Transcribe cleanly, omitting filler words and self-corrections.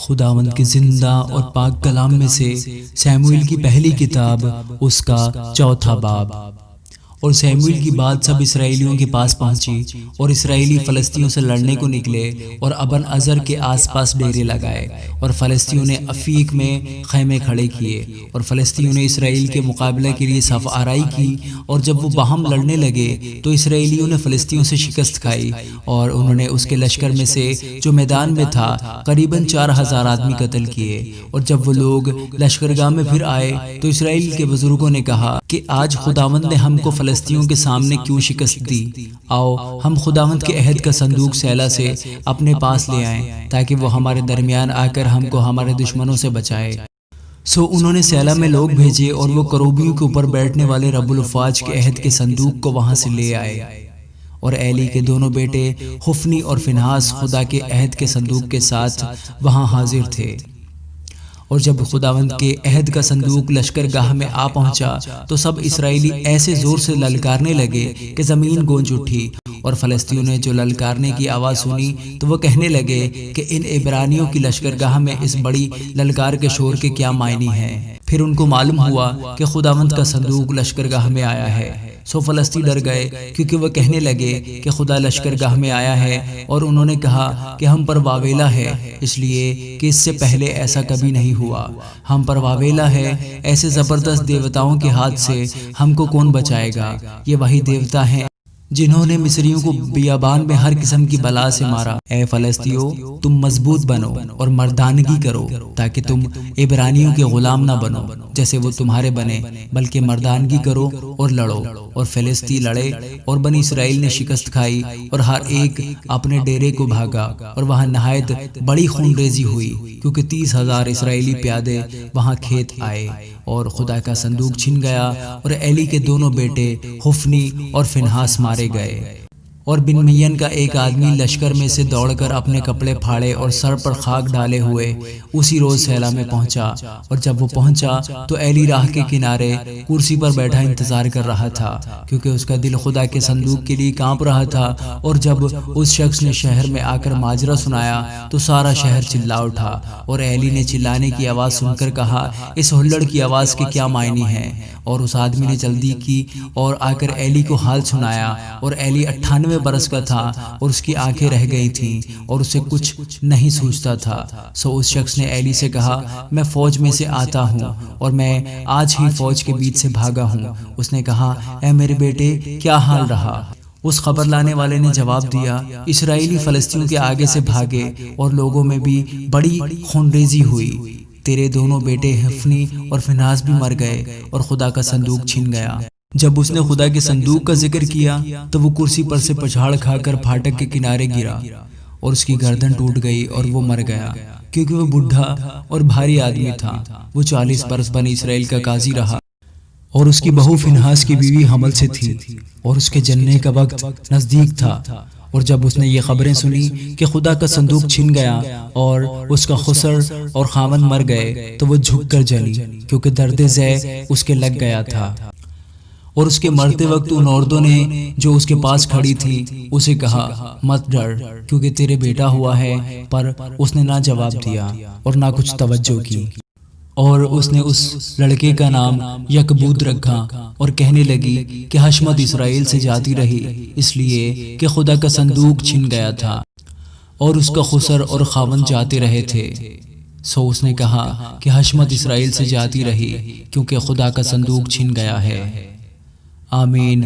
خداوند کے زندہ اور پاک کلام میں سے سیموئیل کی پہلی کتاب اس کا 4واں باب۔ اور سیموئیل کی بات سب اسرائیلیوں کے پاس پہنچی، اور اسرائیلی فلسطینیوں سے لڑنے کو نکلے اور ابن عزر کے آس پاس ڈیرے لگائے، اور فلسطینیوں نے افیک میں خیمے کھڑے کیے، اور فلسطینیوں نے اسرائیل کے مقابلے کے لیے صف آرائی کی۔ اور جب وہ باہم لڑنے لگے تو اسرائیلیوں نے فلسطینیوں سے شکست کھائی، اور انہوں نے اس کے لشکر میں سے جو میدان میں تھا قریباً 4000 آدمی قتل کیے۔ اور جب وہ لوگ لشکرگاہ میں پھر آئے تو اسرائیل کے بزرگوں نے کہا کہ آج خداوند نے ہم کو فلسطینیوں کے سامنے کیوں شکست دی؟ آؤ ہم خداوند کے عہد کا صندوق سیلا سے اپنے پاس لے آئیں، تاکہ وہ ہمارے درمیان آ کر ہم کو ہمارے دشمنوں سے بچائے۔ سو انہوں نے سیلا میں لوگ بھیجے، اور وہ کروبیوں کے اوپر بیٹھنے والے رب الافواج کے عہد کے صندوق کو وہاں سے لے آئے۔ اور ایلی کے دونوں بیٹے حفنی اور فنہاس خدا کے عہد کے صندوق کے ساتھ وہاں حاضر تھے۔ اور جب خداوند کے عہد کا صندوق لشکرگاہ میں آ پہنچا تو سب اسرائیلی ایسے زور سے للکارنے لگے کہ زمین گونج اٹھی۔ اور فلسطینیوں نے جو للکارنے کی آواز سنی تو وہ کہنے لگے کہ ان عبرانیوں کی لشکرگاہ میں اس بڑی للکار کے شور کے کیا معنی ہیں۔ پھر ان کو معلوم ہوا کہ خداوند کا صندوق لشکرگاہ میں آیا ہے۔ سو فلسطی ڈر گئے، کیونکہ وہ کہنے لگے کہ خدا لشکرگاہ میں آیا ہے، اور انہوں نے کہا کہ ہم پر واویلا ہے، اس لیے کہ اس سے پہلے ایسا کبھی نہیں ہوا۔ ہم پر واویلا ہے، ایسے زبردست دیوتاؤں کے ہاتھ سے ہم کو کون بچائے گا؟ یہ وہی دیوتا ہیں جنہوں نے مصریوں کو بیابان میں ہر قسم کی بلا سے مارا۔ اے فلسطینیو، تم مضبوط بنو اور مردانگی کرو، تاکہ تم عبرانیوں کے غلام نہ بنو جیسے وہ تمہارے بنے، بلکہ مردانگی کرو اور لڑو۔ اور فلسطی لڑے، اور بنی اسرائیل نے شکست کھائی، اور ہر ایک اپنے ڈیرے کو بھاگا، اور وہاں نہایت بڑی خون ریزی ہوئی، کیونکہ 30,000 اسرائیلی پیادے وہاں کھیت آئے۔ اور خدا کا صندوق چھن گیا، اور ایلی کے دونوں بیٹے حفنی اور فنہاس مارے گئے۔ اور بنمین کا ایک آدمی لشکر میں سے دوڑ کر اپنے کپڑے پھاڑے اور سر پر خاک ڈالے ہوئے اسی روز سیلا میں پہنچا۔ اور جب وہ پہنچا تو ایلی راہ کے کنارے کرسی پر بیٹھا انتظار کر رہا تھا، کیونکہ اس کا دل خدا کے صندوق کے لیے کانپ رہا تھا۔ اور جب اس شخص نے شہر میں آ کر ماجرا سنایا تو سارا شہر چلا اٹھا۔ اور ایلی نے چلانے کی آواز سن کر کہا، اس ہلڑ کی آواز کے کیا معنی ہیں؟ اور اس آدمی نے جلدی کی اور آ کر ایلی کو حال سنایا۔ اور ایلی 98 برس کا تھا، اور اس کی آنکھیں رہ گئی تھیں، اور اسے کچھ نہیں سوچتا تھا۔ سو اس شخص نے ایلی سے کہا، میں فوج میں سے آتا ہوں، اور میں آج ہی فوج کے بیچ سے بھاگا ہوں۔ اس نے کہا، اے میرے بیٹے، کیا حال رہا؟ اس خبر لانے والے نے جواب دیا، اسرائیلی فلسطینیوں کے آگے سے بھاگے، اور لوگوں میں بھی بڑی خونریزی ہوئی۔ تیرے دونوں بیٹے حفنی اور فنہاس بھی مر گئے، اور خدا کا صندوق چھن گیا۔ جب اس نے خدا کے صندوق کا ذکر کیا تو وہ کرسی پر سے پچھاڑ کھا کر پھاٹک کے کنارے گرا، اور اس کی گردن ٹوٹ گئی، اور وہ مر گیا، کیونکہ وہ بوڑھا اور بھاری آدمی تھا۔ وہ 40 برس بنی اسرائیل کا قاضی رہا، اور اس کی بہو فنہاس کی بیوی حمل سے تھی، اور اس کے جننے کا وقت نزدیک تھا۔ اور جب اس نے یہ خبریں سنی کہ خدا کا صندوق چھن گیا اور اس کا خسر اور خاوند مر گئے، تو وہ جھک کر جلی، کیونکہ درد زے اس کے لگ گیا تھا۔ اور اس کے مرتے وقت ان عورتوں نے جو اس کے پاس کھڑی تھی اسے کہا، مت ڈر، کیونکہ تیرے بیٹا ہوا ہے۔ پر اس نے نہ جواب دیا اور نہ کچھ توجہ کی۔ اور اس نے اس لڑکے کا نام یکبود رکھا، اور کہنے لگی کہ حشمت اسرائیل سے جاتی رہی، اس لیے کہ خدا کا صندوق چھن گیا تھا، اور اس کا خسر اور خاوند جاتے رہے تھے۔ سو اس نے کہا کہ حشمت اسرائیل سے جاتی رہی، کیونکہ خدا کا صندوق چھن گیا ہے۔ آمین۔